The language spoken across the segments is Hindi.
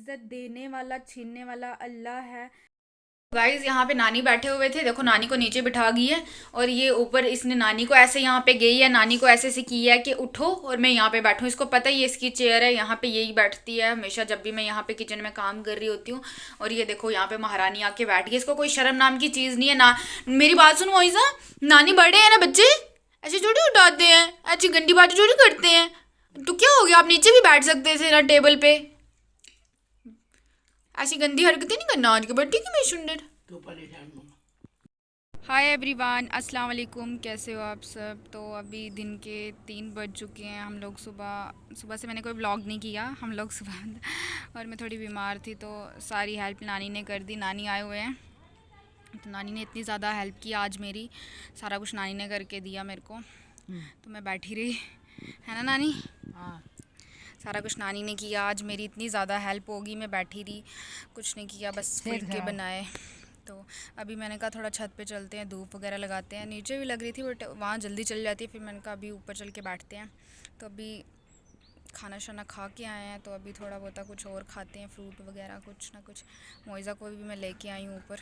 इज्जत देने वाला छीनने वाला अल्लाह है। गाइज यहाँ पे नानी बैठे हुए थे, देखो नानी को नीचे बिठा गई है और ये ऊपर इसने नानी को ऐसे यहाँ पे गई है, नानी को ऐसे किया है कि उठो और मैं यहाँ पे बैठूँ। इसको पता ही है इसकी चेयर है, यहाँ पे यही बैठती है हमेशा जब भी मैं यहाँ पे किचन में काम कर रही होती हूँ। और ये देखो यहाँ पे महारानी आके बैठ गई, इसको कोई शर्म नाम की चीज़ नहीं है ना। मेरी बात सुनो मोइज़ा, नानी बड़े हैं ना बच्चे, ऐसे थोड़ी उठाते हैं, ऐसी गंदी बातें थोड़ी करते हैं। तो क्या हो गया, आप नीचे भी बैठ सकते थे ना टेबल पे, ऐसी गंदी हरकतें नहीं करना आज के बर्थडे की मैं सुंदर। हाय एवरीवन, अस्सलाम वालेकुम, कैसे हो आप सब। तो अभी दिन के 3 बज चुके हैं। हम लोग सुबह सुबह से मैंने कोई व्लॉग नहीं किया, हम लोग सुबह और मैं थोड़ी बीमार थी तो सारी हेल्प नानी ने कर दी। नानी आए हुए हैं तो नानी ने इतनी ज़्यादा हेल्प की आज मेरी, सारा कुछ नानी ने करके दिया मेरे को। तो मैं बैठी रही, है ना नानी। हाँ। सारा कुछ नानी ने किया आज, मेरी इतनी ज़्यादा हेल्प होगी। मैं बैठी रही, कुछ नहीं किया, बस सेहत फुलके खराब। बनाए। तो अभी मैंने कहा थोड़ा छत पे चलते हैं, धूप वगैरह लगाते हैं। नीचे भी लग रही थी बट वहाँ जल्दी चल जाती है, फिर मैंने कहा अभी ऊपर चल के बैठते हैं। तो अभी खाना शाना खा के आए हैं तो अभी थोड़ा बहुत कुछ और खाते हैं, फ्रूट वगैरह कुछ ना कुछ। मोइज़ा को भी मैं लेके आई हूँ ऊपर,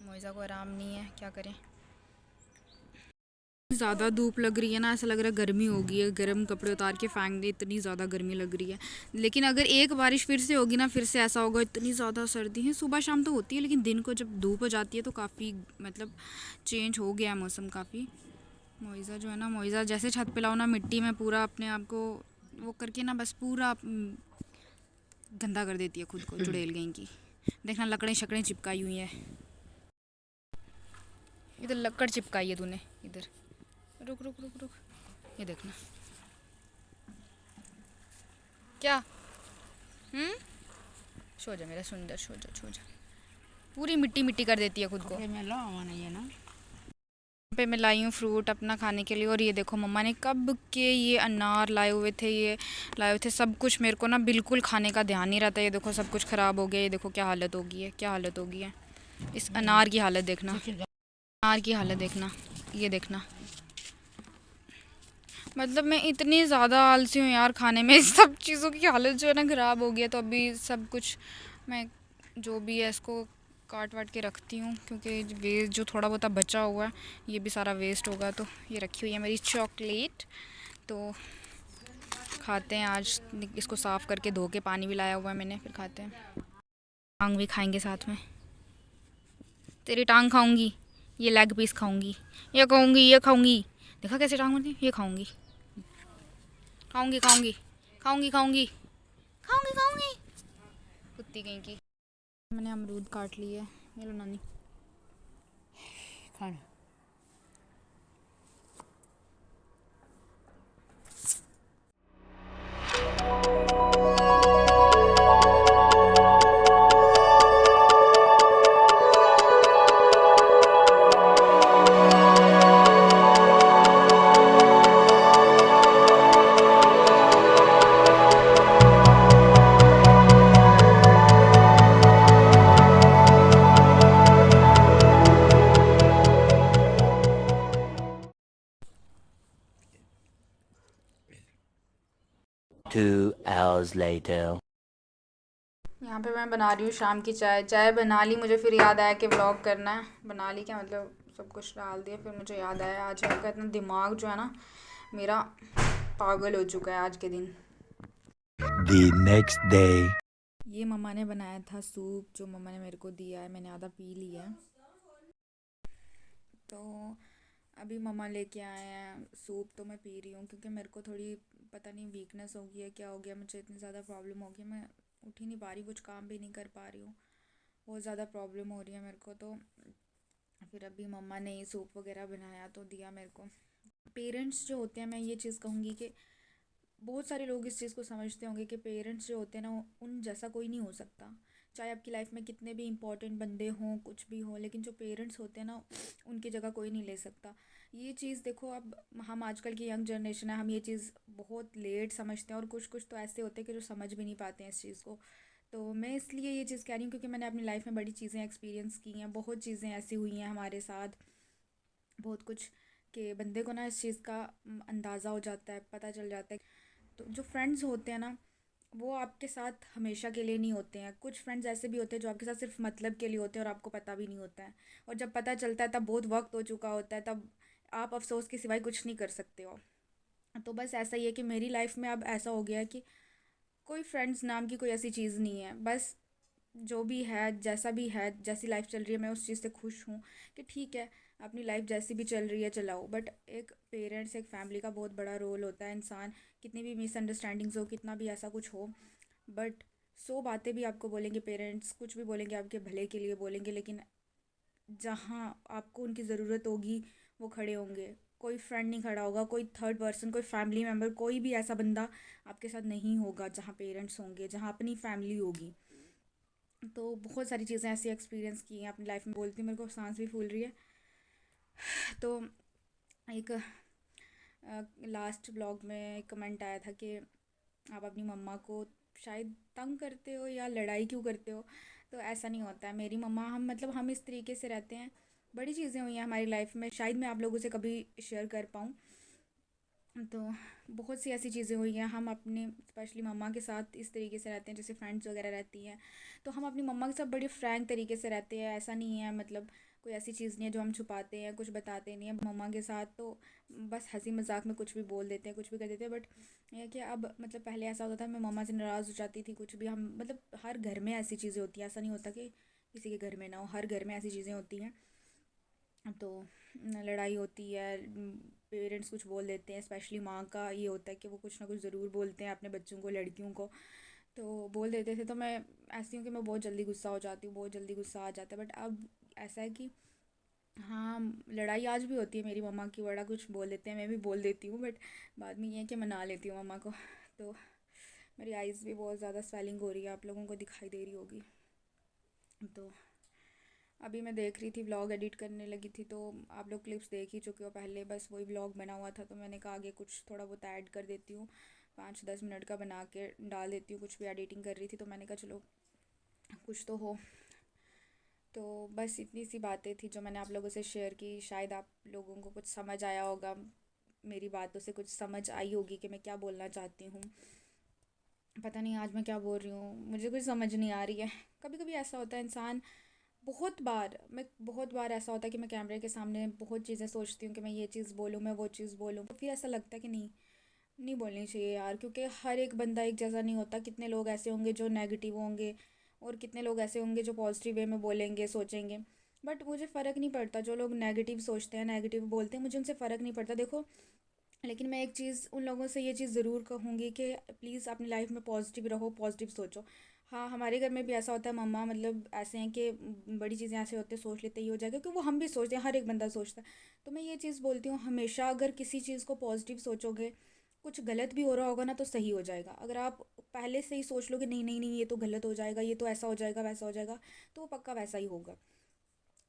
मोइज़ा को आराम नहीं है, क्या करें। ज़्यादा धूप लग रही है ना, ऐसा लग रहा है गर्मी हो गई है, गर्म कपड़े उतार के फेंक दे, इतनी ज़्यादा गर्मी लग रही है। लेकिन अगर एक बारिश फिर से होगी ना, फिर से ऐसा होगा, इतनी ज़्यादा सर्दी है। सुबह शाम तो होती है लेकिन दिन को जब धूप हो जाती है तो काफ़ी मतलब चेंज हो गया है मौसम काफ़ी। मोइज़ा जो है ना, मोइज़ा जैसे छत पे लाओ ना, मिट्टी में पूरा अपने आप को वो करके ना बस पूरा गंदा कर देती है खुद को, चुड़ैल गई की। देखना लकड़ें शकड़ें चिपकाई हुई हैं, इधर लकड़ चिपकाई है तूने, इधर रुक रुक रुक रुक, ये देखना क्या। सो जा मेरा सुंदर, सो जा सो जा। पूरी मिट्टी मिट्टी कर देती है खुद को। कपड़े में लो आना ये ना। पे मैं लाई हूँ फ्रूट अपना खाने के लिए। और ये देखो मम्मा ने कब के ये अनार लाए हुए थे, ये लाए हुए थे सब कुछ। मेरे को ना बिल्कुल खाने का ध्यान नहीं रहता। ये देखो सब कुछ ख़राब हो गया, ये देखो क्या हालत हो गई है, क्या हालत हो गई है। इस अनार की हालत देखना, अनार की हालत देखना, ये देखना। मतलब मैं इतनी ज़्यादा आलसी हूँ यार खाने में, इस सब चीज़ों की हालत जो है ना ख़राब हो गई है। तो अभी सब कुछ मैं जो भी है इसको काट वाट के रखती हूँ, क्योंकि वेस्ट जो थोड़ा बहुत बचा हुआ है ये भी सारा वेस्ट होगा। तो ये रखी हुई है मेरी चॉकलेट, तो खाते हैं आज। इसको साफ़ करके धो के पानी भी लाया हुआ है मैंने, फिर खाते हैं। टांग भी खाएंगे साथ में, तेरी टांग खाऊंगी, ये लेग पीस खाऊंगी, ये खाऊंगी, ये खाऊंगी। देखा कैसे टांग मारती, ये खाऊंगी, खाऊंगी खाऊंगी खाऊंगी खाऊंगी खाऊंगी खाऊंगी, कुत्ती कहीं की। मैंने अमरूद काट लिए, ये लो नानी। खाना। Two hours later. यहाँ पे मैं बना रही हूँ शाम की चाय। चाय बना ली, मुझे फिर याद आया कि व्लॉग करना है। बना ली क्या मतलब सब कुछ डाल दिया, फिर मुझे याद आया आज का इतना दिमाग जो है ना मेरा पागल हो चुका है आज के दिन। The next day. ये मम्मा ने बनाया था सूप, जो मम्मा ने मेरे को दिया है, मैंने आधा पी लिया है। तो अभी मम्मा लेके आए हैं सूप, तो मैं पी रही हूँ क्योंकि मेरे को थोड़ी पता नहीं वीकनेस हो गई है, क्या हो गया मुझे, इतनी ज़्यादा प्रॉब्लम हो गई, मैं उठ ही नहीं पा रही, कुछ काम भी नहीं कर पा रही हूँ, बहुत ज़्यादा प्रॉब्लम हो रही है मेरे को। तो फिर अभी मम्मा ने सूप वगैरह बनाया तो दिया मेरे को। पेरेंट्स जो होते हैं, मैं ये चीज़ कहूँगी कि बहुत सारे लोग इस चीज़ को समझते होंगे कि पेरेंट्स जो होते हैं ना उन जैसा कोई नहीं हो सकता। चाहे आपकी लाइफ में कितने भी इंपॉर्टेंट बंदे हों, कुछ भी हो, लेकिन जो पेरेंट्स होते हैं ना उनकी जगह कोई नहीं ले सकता। ये चीज़ देखो, अब हम आजकल की यंग जनरेशन है, हम ये चीज़ बहुत लेट समझते हैं और कुछ कुछ तो ऐसे होते हैं कि जो समझ भी नहीं पाते हैं इस चीज़ को। तो मैं इसलिए ये चीज़ कह रही हूँ क्योंकि मैंने अपनी लाइफ में बड़ी चीज़ें एक्सपीरियंस की हैं, बहुत चीज़ें ऐसी हुई हैं हमारे साथ, बहुत कुछ, कि बंदे को ना इस चीज़ का अंदाज़ा हो जाता है, पता चल जाता है। तो जो फ्रेंड्स होते हैं ना, वो आपके साथ हमेशा के लिए नहीं होते हैं। कुछ फ्रेंड्स ऐसे भी होते हैं जो आपके साथ सिर्फ मतलब के लिए होते हैं और आपको पता भी नहीं होता है, और जब पता चलता है तब बहुत वक्त हो चुका होता है, तब आप अफसोस के सिवाय कुछ नहीं कर सकते हो। तो बस ऐसा ही है कि मेरी लाइफ में अब ऐसा हो गया है कि कोई फ्रेंड्स नाम की कोई ऐसी चीज़ नहीं है। बस जो भी है, जैसा भी है, जैसी लाइफ चल रही है, मैं उस चीज़ से खुश हूँ कि ठीक है, अपनी लाइफ जैसी भी चल रही है चलाओ। बट एक पेरेंट्स, एक फैमिली का बहुत बड़ा रोल होता है। इंसान कितनी भी मिसअंडरस्टैंडिंग्स हो, कितना भी ऐसा कुछ हो, बट 100 बातें भी आपको बोलेंगे पेरेंट्स, कुछ भी बोलेंगे आपके भले के लिए बोलेंगे, लेकिन जहाँ आपको उनकी ज़रूरत होगी वो खड़े होंगे। कोई फ्रेंड नहीं खड़ा होगा, कोई थर्ड पर्सन, कोई फैमिली मेम्बर, कोई भी ऐसा बंदा आपके साथ नहीं होगा जहाँ पेरेंट्स होंगे, जहाँ अपनी फैमिली होगी। तो बहुत सारी चीज़ें ऐसी एक्सपीरियंस की हैं अपनी लाइफ में। बोलती हूँ, मेरे को सांस भी फूल रही है। तो एक लास्ट ब्लॉग में एक कमेंट आया था कि आप अपनी मम्मा को शायद तंग करते हो या लड़ाई क्यों करते हो। तो ऐसा नहीं होता है। मेरी मम्मा, हम इस तरीके से रहते हैं। बड़ी चीज़ें हुई हैं हमारी लाइफ में, शायद मैं आप लोगों से कभी शेयर कर पाऊँ। तो बहुत सी ऐसी चीज़ें हुई हैं। हम अपने स्पेशली मम्मा के साथ इस तरीके से रहते हैं जैसे फ्रेंड्स वगैरह रहती हैं, तो हम अपनी मम्मा के साथ बड़ी फ्रैंक तरीके से रहते हैं। ऐसा नहीं है, मतलब कोई ऐसी चीज़ नहीं है जो हम छुपाते हैं, कुछ बताते नहीं हैं मम्मा के साथ। तो बस हंसी मजाक में कुछ भी बोल देते हैं, कुछ भी कर देते हैं। बट ये कि अब मतलब पहले ऐसा होता था, मैं मम्मा से नाराज़ हो जाती थी, कुछ भी हम मतलब हर घर में ऐसी चीज़ें होती हैं। ऐसा नहीं होता कि किसी के घर में ना हो, हर घर में ऐसी चीज़ें होती हैं। तो लड़ाई होती है, पेरेंट्स कुछ बोल देते हैं। स्पेशली माँ का ये होता है कि वो कुछ ना कुछ ज़रूर बोलते हैं अपने बच्चों को, लड़कियों को। तो बोल देते थे, तो मैं ऐसी हूँ कि मैं बहुत जल्दी गुस्सा हो जाती हूँ, बहुत जल्दी गुस्सा आ जाता है। बट अब ऐसा है कि हाँ, लड़ाई आज भी होती है मेरी मम्मा की, बड़ा कुछ बोल देते हैं, मैं भी बोल देती हूँ। बट बाद में ये है कि मना लेती हूँ मम्मा को। तो मेरी आइज़ भी बहुत ज़्यादा स्वेलिंग हो रही है, आप लोगों को दिखाई दे रही होगी। तो अभी मैं देख रही थी, व्लॉग एडिट करने लगी थी, तो आप लोग क्लिप्स देख ही चुके हो पहले। बस वही व्लॉग बना हुआ था, तो मैंने कहा आगे कुछ थोड़ा बहुत ऐड कर देती हूँ, 5-10 मिनट का बना के डाल देती हूँ। कुछ भी एडिटिंग कर रही थी, तो मैंने कहा चलो कुछ तो हो। तो बस इतनी सी बातें थी जो मैंने आप लोगों से शेयर की। शायद आप लोगों को कुछ समझ आया होगा, मेरी बातों से कुछ समझ आई होगी कि मैं क्या बोलना चाहती हूँ। पता नहीं आज मैं क्या बोल रही हूँ, मुझे कुछ समझ नहीं आ रही है। कभी कभी ऐसा होता है इंसान, बहुत बार ऐसा होता है कि मैं कैमरे के सामने बहुत चीज़ें सोचती हूँ कि मैं ये चीज़ बोलूँ, मैं वो चीज़ बोलूँ। तो फिर ऐसा लगता है कि नहीं, नहीं बोलनी चाहिए यार, क्योंकि हर एक बंदा एक जैसा नहीं होता। कितने लोग ऐसे होंगे जो नेगेटिव होंगे, और कितने लोग ऐसे होंगे जो पॉजिटिव वे में बोलेंगे, सोचेंगे। बट मुझे फ़र्क नहीं पड़ता, जो लोग नेगेटिव सोचते हैं, नेगेटिव बोलते हैं, मुझे उनसे फ़र्क नहीं पड़ता। देखो, लेकिन मैं एक चीज़ उन लोगों से ये चीज़ ज़रूर कहूँगी कि प्लीज़ अपनी लाइफ में पॉजिटिव रहो, पॉजिटिव सोचो। हाँ, हमारे घर में भी ऐसा होता है, मम्मा मतलब ऐसे हैं कि बड़ी चीज़ें ऐसे होते हैं, सोच लेते ही हो जाएगा, क्योंकि वो हम भी सोचते हैं, हर एक बंदा सोचता है। तो मैं ये चीज़ बोलती हूँ, हमेशा अगर किसी चीज़ को पॉजिटिव सोचोगे, कुछ गलत भी हो रहा होगा ना तो सही हो जाएगा। अगर आप पहले से ही सोच लो कि नहीं नहीं नहीं, ये तो गलत हो जाएगा, ये तो ऐसा हो जाएगा, वैसा हो जाएगा, तो वो पक्का वैसा ही होगा।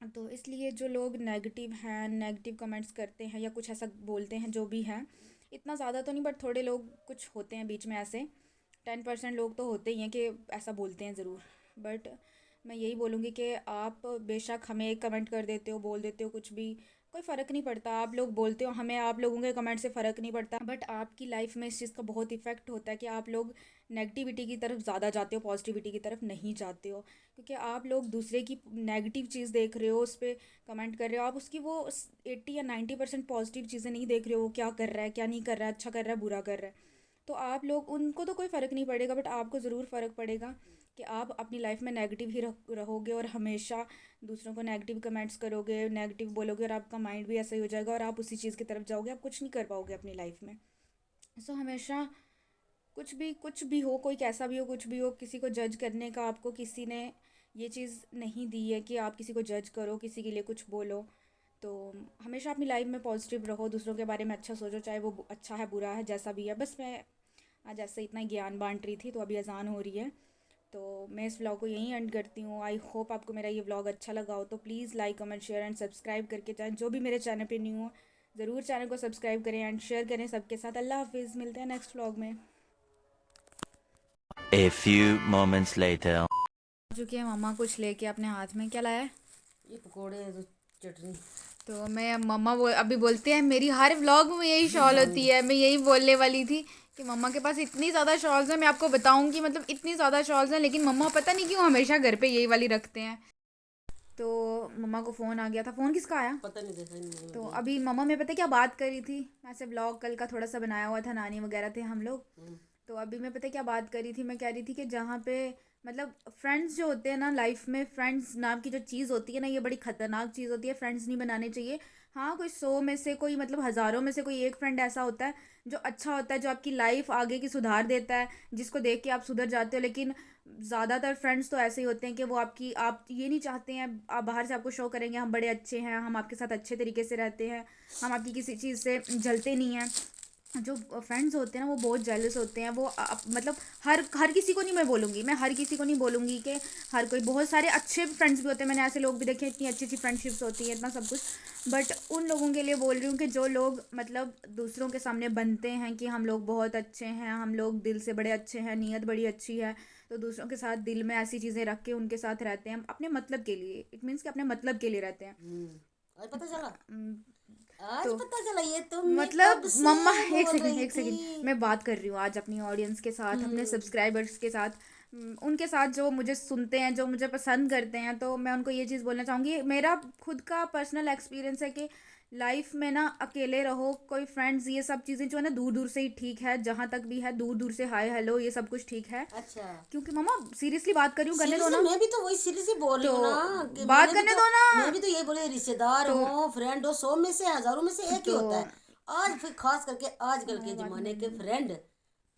तो इसलिए जो लोग नेगेटिव हैं, नेगेटिव कमेंट्स करते हैं या कुछ ऐसा बोलते हैं, जो भी हैं, इतना ज़्यादा तो नहीं, बट थोड़े लोग कुछ होते हैं बीच में ऐसे। 10% लोग तो होते ही हैं कि ऐसा बोलते हैं ज़रूर। बट मैं यही बोलूँगी कि आप बेशक हमें कमेंट कर देते हो, बोल देते हो कुछ भी, कोई फ़र्क नहीं पड़ता। आप लोग बोलते हो, हमें आप लोगों के कमेंट से फ़र्क नहीं पड़ता। बट आपकी लाइफ में इस चीज़ का बहुत इफ़ेक्ट होता है कि आप लोग नेगेटिविटी की तरफ ज़्यादा जाते हो, पॉजिटिविटी की तरफ नहीं जाते हो। क्योंकि आप लोग दूसरे की नेगेटिव चीज़ देख रहे हो, उस पर कमेंट कर रहे हो, आप उसकी वो 80 या 90% पॉजिटिव चीज़ें नहीं देख रहे हो, वो क्या कर रहा है, क्या नहीं कर रहा है, अच्छा कर रहा है, बुरा कर रहा है। तो आप लोग, उनको तो कोई फ़र्क नहीं पड़ेगा, बट आपको ज़रूर फ़र्क पड़ेगा कि आप अपनी लाइफ में नेगेटिव ही रहोगे, और हमेशा दूसरों को नेगेटिव कमेंट्स करोगे, नेगेटिव बोलोगे, और आपका माइंड भी ऐसा ही हो जाएगा, और आप उसी चीज़ की तरफ जाओगे, आप कुछ नहीं कर पाओगे अपनी लाइफ में। सो हमेशा कुछ भी हो, कोई कैसा भी हो, कुछ भी हो, किसी को जज करने का आपको किसी ने ये चीज़ नहीं दी है कि आप किसी को जज करो, किसी के लिए कुछ बोलो। तो हमेशा अपनी लाइफ में पॉजिटिव रहो, दूसरों के बारे में अच्छा सोचो, चाहे वो अच्छा है, बुरा है, जैसा भी है। बस मैं आज ऐसे इतना ही ज्ञान बांट रही थी, तो अभी अजान हो रही है, तो मैं इस व्लॉग को यहीं एंड करती हूँ। आई होप आपको मेरा ये व्लॉग अच्छा लगा हो, तो please like, comment, share and subscribe करके जाएँ। जो भी मेरे चैनल पे न्यू हो, ज़रूर चैनल को सब्सक्राइब करें एंड शेयर करें सबके साथ। अल्लाह हाफिज़, मिलते हैं नेक्स्ट व्लॉग में। A few moments later. चुकी है मम्मा, कुछ लेके अपने हाथ में। क्या लाया है? ये पकोड़े हैं तो चटनी। तो मैं, मम्मा अभी बोलते हैं, मेरी हर व्लॉग में यही शॉल होती है, मैं यही बोलने वाली थी कि मम्मा के पास इतनी ज़्यादा शॉल्स हैं, मैं आपको बताऊंगी, मतलब इतनी ज़्यादा शॉल्स हैं, लेकिन मम्मा पता नहीं क्यों हमेशा घर पे यही वाली रखते हैं। तो मम्मा को फ़ोन आ गया था। फ़ोन किसका आया? पता नहीं, देखा ही नहीं तो मुझे। अभी मम्मा में पता है क्या बात करी थी, ऐसे ब्लॉग कल का थोड़ा सा बनाया हुआ था, नानी वगैरह थे हम लोग। तो अभी मैं पता है क्या बात करी थी, मैं कह रही थी कि जहाँ पे मतलब फ्रेंड्स जो होते हैं ना लाइफ में, फ्रेंड्स नाम की जो चीज़ होती है ना, ये बड़ी ख़तरनाक चीज़ होती है। फ्रेंड्स नहीं बनाने चाहिए। हाँ, कोई 100 में से कोई मतलब हज़ारों में से कोई एक फ्रेंड ऐसा होता है जो अच्छा होता है, जो आपकी लाइफ आगे की सुधार देता है, जिसको देख के आप सुधर जाते हो। लेकिन ज़्यादातर फ्रेंड्स तो ऐसे ही होते हैं कि वो आपकी, आप ये नहीं चाहते हैं, आप बाहर से आपको शो करेंगे हम बड़े अच्छे हैं, हम आपके साथ अच्छे तरीके से रहते हैं, हम आपकी किसी चीज़ से जलते नहीं हैं। जो फ्रेंड्स होते हैं ना वो बहुत जेलस होते हैं। वो मतलब हर किसी को नहीं, मैं बोलूँगी, मैं हर किसी को नहीं बोलूँगी कि हर कोई, बहुत सारे अच्छे फ्रेंड्स भी होते हैं, मैंने ऐसे लोग भी देखे हैं, इतनी अच्छी अच्छी फ्रेंडशिप्स होती हैं, इतना सब कुछ। बट उन लोगों के लिए बोल रही हूँ कि जो लोग मतलब दूसरों के सामने बनते हैं कि हम लोग बहुत अच्छे हैं, हम लोग दिल से बड़े अच्छे हैं, नीयत बड़ी अच्छी है, तो दूसरों के साथ दिल में ऐसी चीज़ें रख के उनके साथ रहते हैं अपने मतलब के लिए। इट मीन्स कि अपने मतलब के लिए रहते हैं। आज पता चला, उम, आज तो पता चला ये तुमने मतलब कब से मम्मा, एक बोल सेकंड रही एक सेकंड, थी। मैं बात कर रही हूँ आज अपनी ऑडियंस के साथ, अपने सब्सक्राइबर्स के साथ, उनके साथ जो मुझे सुनते हैं, जो मुझे पसंद करते हैं। तो मैं उनको ये चीज़ बोलना चाहूँगी, मेरा खुद का पर्सनल एक्सपीरियंस है कि लाइफ में ना अकेले रहो, कोई फ्रेंड्स, ये सब चीज़ें जो है ना दूर दूर से ही ठीक है, जहाँ तक भी है दूर दूर से हाय हेलो ये सब कुछ ठीक है। अच्छा, क्योंकि मम्मा सीरियसली बात कर रही हूँ, करने दो सीरियसली ना। मैं भी तो वही सीरियसली बोल रही तो हूँ ना कि बात करने दो ना। मैं भी तो यही बोल रही हूँ, रिश्तेदार तो हो, फ्रेंड हो, 100 में से हजारों में से एक ही तो होता है। आज फिर खास करके आजकल के बात जमाने के फ्रेंड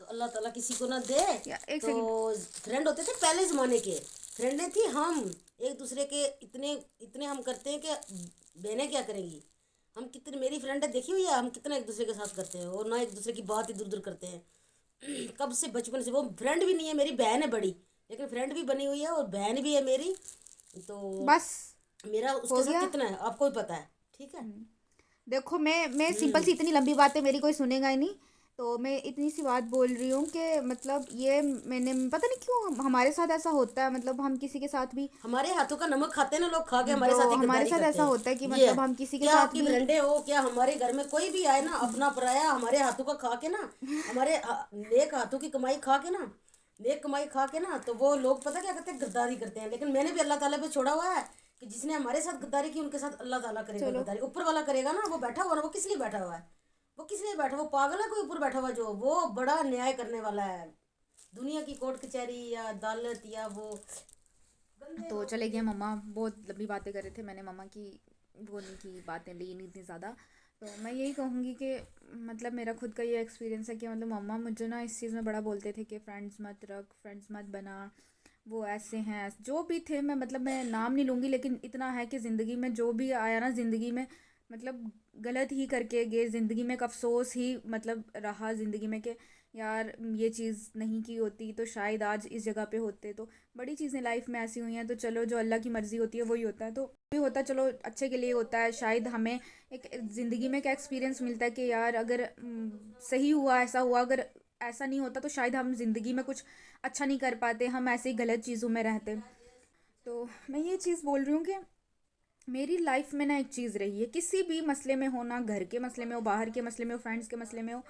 तो अल्लाह ताला किसी को ना दे। या एक तो सेकंड। फ्रेंड होते थे पहले जमाने के, फ्रेंडें थी हम एक दूसरे के, इतने इतने हम करते हैं कि बहनें क्या करेंगी। हम कितने, मेरी फ्रेंड है देखी हुई है, हम कितना एक दूसरे के साथ करते हैं और ना एक दूसरे की बात इधर उधर करते हैं। कब से, बचपन से। वो फ्रेंड भी नहीं है, मेरी बहन है बड़ी, लेकिन फ्रेंड भी बनी हुई है और बहन भी है मेरी। तो बस मेरा हो उसके साथ गया। कितना है आपको भी पता है, ठीक है। देखो मैं सिंपल सी, इतनी लंबी बातें मेरी कोई सुनेगा ही नहीं। तो मैं इतनी सी बात बोल रही हूँ कि मतलब ये मैंने पता नहीं क्यों हमारे साथ ऐसा होता है, मतलब हम किसी के साथ भी, हमारे हाथों का नमक खाते हैं ना लोग, खा के हमारे तो साथ ही हमारे गद्दारी साथ करते ऐसा हैं। होता है कि ये है। मतलब हम किसी के क्या साथ आपकी भी, फ्रेंडे हो, क्या हमारे घर में कोई भी आए ना अपना पराया, हमारे हाथों का खा के ना, हमारे नेक हाथों की कमाई खा के ना, नेक कमाई खा के ना, तो वो लोग पता क्या करते हैं, गद्दारी करते हैं। लेकिन मैंने भी अल्लाह ताला पे छोड़ा हुआ है कि जिसने हमारे साथ गद्दारी की उनके साथ अल्लाह ताला करेगा चलो गद्दारी। ऊपर वाला करेगा ना, वो बैठा हुआ ना, वो किस लिए बैठा हुआ है, वो किस लिए बैठा, वो पागल है कोई ऊपर बैठा हुआ, जो वो बड़ा न्याय करने वाला है। दुनिया की कोर्ट कचहरी या अदालत या वो गंदे तो लोग चले गए। ये। मम्मा बहुत लंबी बातें कर रहे थे, मैंने मम्मा की वो नहीं की, बातें ली नहीं इतनी ज़्यादा। तो मैं यही कहूँगी कि मतलब मेरा खुद का ये एक्सपीरियंस है कि मतलब मम्मा मुझे ना इस चीज़ में बड़ा बोलते थे कि फ्रेंड्स मत रख, फ्रेंड्स मत बना, वो ऐसे हैं, जो भी थे, मैं मतलब मैं नाम नहीं लूँगी, लेकिन इतना है कि ज़िंदगी में जो भी आया ना, ज़िंदगी में मतलब गलत ही करके गए, ज़िंदगी में एक अफसोस ही मतलब रहा ज़िंदगी में कि यार ये चीज़ नहीं की होती तो शायद आज इस जगह पे होते। तो बड़ी चीज़ें लाइफ में ऐसी हुई हैं, तो चलो जो अल्लाह की मर्ज़ी होती है वही होता है, तो भी होता है, चलो अच्छे के लिए होता है। शायद हमें एक ज़िंदगी में एक एक्सपीरियंस मिलता है कि यार अगर सही हुआ, ऐसा हुआ, अगर ऐसा नहीं होता तो शायद हम ज़िंदगी में कुछ अच्छा नहीं कर पाते, हम ऐसे ही गलत चीज़ों में रहते। तो मैं ये चीज़ बोल रही हूँ कि मेरी लाइफ में ना एक चीज़ रही है, किसी भी मसले में हो, ना घर के मसले में हो, बाहर के मसले में हो, फ्रेंड्स के मसले में हो,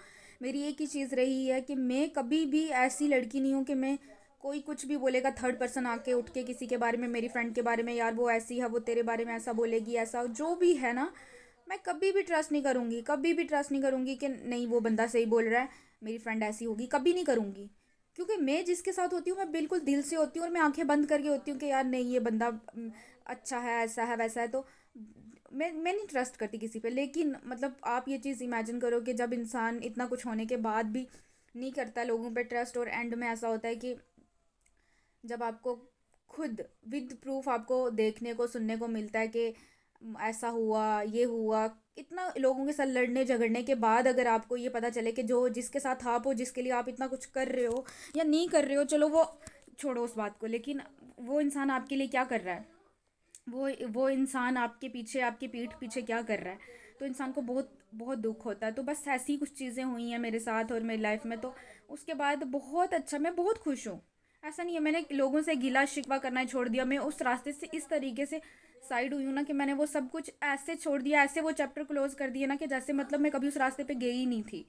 मेरी एक ही चीज़ रही है कि मैं कभी भी ऐसी लड़की नहीं हूँ कि मैं, कोई कुछ भी बोलेगा, थर्ड पर्सन आके उठ के किसी के बारे में, मेरी फ्रेंड के बारे में, यार वो ऐसी है, वो तेरे बारे में ऐसा बोलेगी, ऐसा जो भी है ना, मैं कभी भी ट्रस्ट नहीं करूँगी, कभी भी ट्रस्ट नहीं करूँगी कि नहीं वो बंदा सही बोल रहा है, मेरी फ्रेंड ऐसी होगी, कभी नहीं करूँगी। क्योंकि मैं जिसके साथ होती हूँ मैं बिल्कुल दिल से होती हूँ, और मैं आंखें बंद करके होती हूँ कि यार नहीं ये बंदा अच्छा है, ऐसा है, वैसा है। तो मैं नहीं ट्रस्ट करती किसी पे। लेकिन मतलब आप ये चीज़ इमेजिन करो कि जब इंसान इतना कुछ होने के बाद भी नहीं करता लोगों पे ट्रस्ट, और एंड में ऐसा होता है कि जब आपको खुद विद प्रूफ आपको देखने को सुनने को मिलता है कि ऐसा हुआ, ये हुआ, इतना लोगों के साथ लड़ने झगड़ने के बाद अगर आपको ये पता चले कि जो जिसके साथ आप हो, जिसके लिए आप इतना कुछ कर रहे हो या नहीं कर रहे हो, चलो वो छोड़ो उस बात को, लेकिन वो इंसान आपके लिए क्या कर रहा है, वो इंसान आपके पीछे, आपकी पीठ पीछे क्या कर रहा है, तो इंसान को बहुत बहुत दुख होता है। तो बस ऐसी कुछ चीज़ें हुई हैं मेरे साथ और मेरी लाइफ में, तो उसके बाद बहुत अच्छा, मैं बहुत खुश हूँ। ऐसा नहीं है मैंने लोगों से गिला शिकवा करना छोड़ दिया, मैं उस रास्ते से इस तरीके से साइड हुई हूँ ना कि मैंने वो सब कुछ ऐसे छोड़ दिया, ऐसे वो चैप्टर क्लोज कर दिया ना कि जैसे मतलब मैं कभी उस रास्ते पे गई ही नहीं थी।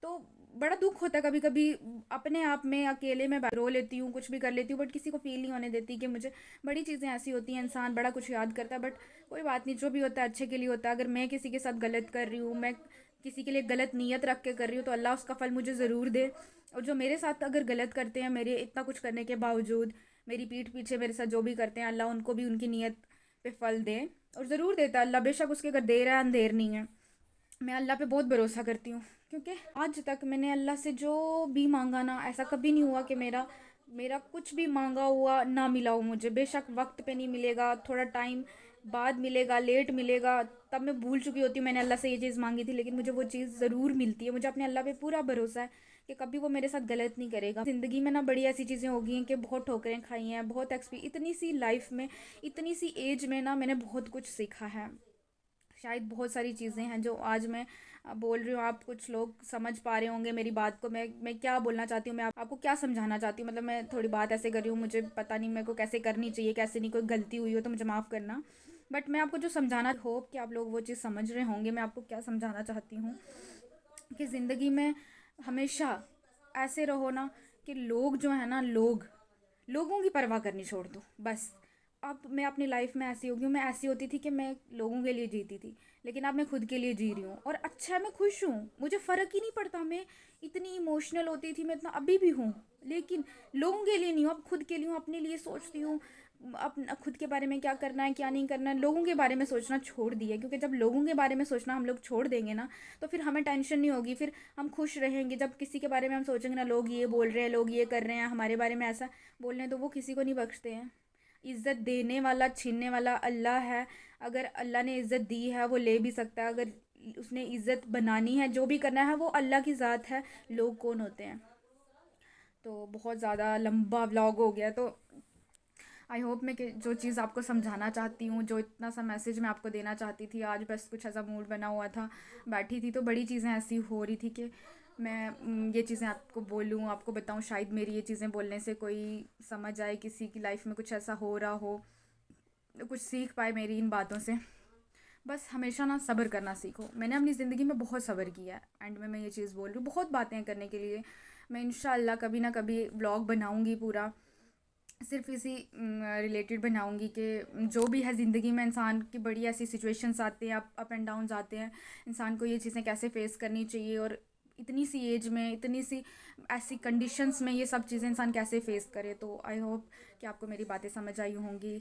तो बड़ा दुख होता है कभी कभी अपने आप में, अकेले में रो लेती हूँ, कुछ भी कर लेती हूँ, बट किसी को फील नहीं होने देती कि मुझे बड़ी चीज़ें ऐसी होती हैं, इंसान बड़ा कुछ याद करता है, बट कोई बात नहीं, जो भी होता है अच्छे के लिए होता है। अगर मैं किसी के साथ गलत कर रही हूँ, मैं किसी के लिए गलत नीयत रख के कर रही हूँ, तो अल्लाह उसका फल मुझे ज़रूर दे। और जो मेरे साथ अगर गलत करते हैं, मेरे इतना कुछ करने के बावजूद मेरी पीठ पीछे मेरे साथ जो भी करते हैं, अल्लाह उनको भी उनकी नीयत पे फल दे, और ज़रूर देता है अल्लाह, बेशक उसके अगर देर है अंधेर नहीं है। मैं अल्लाह पे बहुत भरोसा करती हूँ, क्योंकि आज तक मैंने अल्लाह से जो भी मांगा ना, ऐसा कभी नहीं हुआ कि मेरा मेरा कुछ भी मांगा हुआ ना मिला हो मुझे। बेशक वक्त पे नहीं मिलेगा, थोड़ा टाइम बाद मिलेगा, लेट मिलेगा, तब मैं भूल चुकी होती हूँ मैंने अल्लाह से ये चीज़ मांगी थी, लेकिन मुझे वो चीज़ ज़रूर मिलती है। मुझे अपने अल्लाह पे पूरा भरोसा है कि कभी वो मेरे साथ गलत नहीं करेगा। ज़िंदगी में ना बड़ी ऐसी चीज़ें हो गई हैं कि बहुत ठोकरें खाई हैं, बहुत इतनी सी लाइफ में, इतनी सी एज में ना मैंने बहुत कुछ सीखा है। शायद बहुत सारी चीज़ें हैं जो आज मैं बोल रही हूँ, आप कुछ लोग समझ पा रहे होंगे मेरी बात को। मैं क्या बोलना चाहती हूँ, मैं आपको क्या समझाना चाहती हूँ। मतलब मैं थोड़ी बात ऐसे कर रही हूँ, मुझे पता नहीं मेरे को कैसे करनी चाहिए, कैसे नहीं, कोई गलती हुई हो तो मुझे माफ़ करना। बट मैं आपको जो समझाना, होप कि आप लोग वो चीज़ समझ रहे होंगे। मैं आपको क्या समझाना चाहती हूँ कि ज़िंदगी में हमेशा ऐसे रहो ना कि लोग जो है ना, लोगों की परवाह करनी छोड़ दो बस। अब मैं अपनी लाइफ में ऐसी हो गई हूँ, मैं ऐसी होती थी कि मैं लोगों के लिए जीती थी, लेकिन अब मैं खुद के लिए जी रही हूँ, और अच्छा है, मैं खुश हूँ, मुझे फ़र्क ही नहीं पड़ता। मैं इतनी इमोशनल होती थी, मैं इतना अभी भी हूँ, लेकिन लोगों के लिए नहीं हूँ, अब खुद के लिए हूँ, अपने लिए सोचती हूँ। अपना खुद के बारे में क्या करना है क्या नहीं करना है, लोगों के बारे में सोचना छोड़ दिया। क्योंकि जब लोगों के बारे में सोचना हम लोग छोड़ देंगे ना, तो फिर हमें टेंशन नहीं होगी, फिर हम खुश रहेंगे। जब किसी के बारे में हम सोचेंगे ना, लोग ये बोल रहे हैं, लोग ये कर रहे हैं, हमारे बारे में ऐसा बोल रहे हैं, तो वो किसी को नहीं बख्शते हैं। इज़्ज़त देने वाला छीनने वाला अल्लाह है। अगर अल्लाह ने इज़्ज़त दी है, वो ले भी सकता है। अगर उसने इज़्ज़त बनानी है, जो भी करना है, वो अल्लाह की ज़ात है, लोग कौन होते हैं। तो बहुत ज़्यादा लंबा व्लॉग हो गया, तो आई होप मैं कि जो चीज़ आपको समझाना चाहती हूँ, जो इतना सा मैसेज मैं आपको देना चाहती थी, आज बस कुछ ऐसा मूड बना हुआ था, बैठी थी तो बड़ी चीज़ें ऐसी हो रही थी कि मैं ये चीज़ें आपको बोलूँ, आपको बताऊँ। शायद मेरी ये चीज़ें बोलने से कोई समझ आए, किसी की लाइफ में कुछ ऐसा हो रहा हो, कुछ सीख पाए मेरी इन बातों से। बस हमेशा ना सब्र करना सीखो। मैंने अपनी ज़िंदगी में बहुत सब्र किया है, एंड में मैं ये चीज़ बोल रही हूँ, बहुत बातें करने के लिए। मैं इंशाल्लाह कभी ना कभी व्लॉग बनाऊँगी, पूरा सिर्फ इसी रिलेटेड बनाऊंगी कि जो भी है ज़िंदगी में, इंसान की बड़ी ऐसी सिचुएशंस आते हैं, अप एंड डाउन्स आते हैं, इंसान को ये चीज़ें कैसे फेस करनी चाहिए, और इतनी सी एज में, इतनी सी ऐसी कंडीशंस में ये सब चीज़ें इंसान कैसे फेस करे। तो आई होप कि आपको मेरी बातें समझ आई होंगी।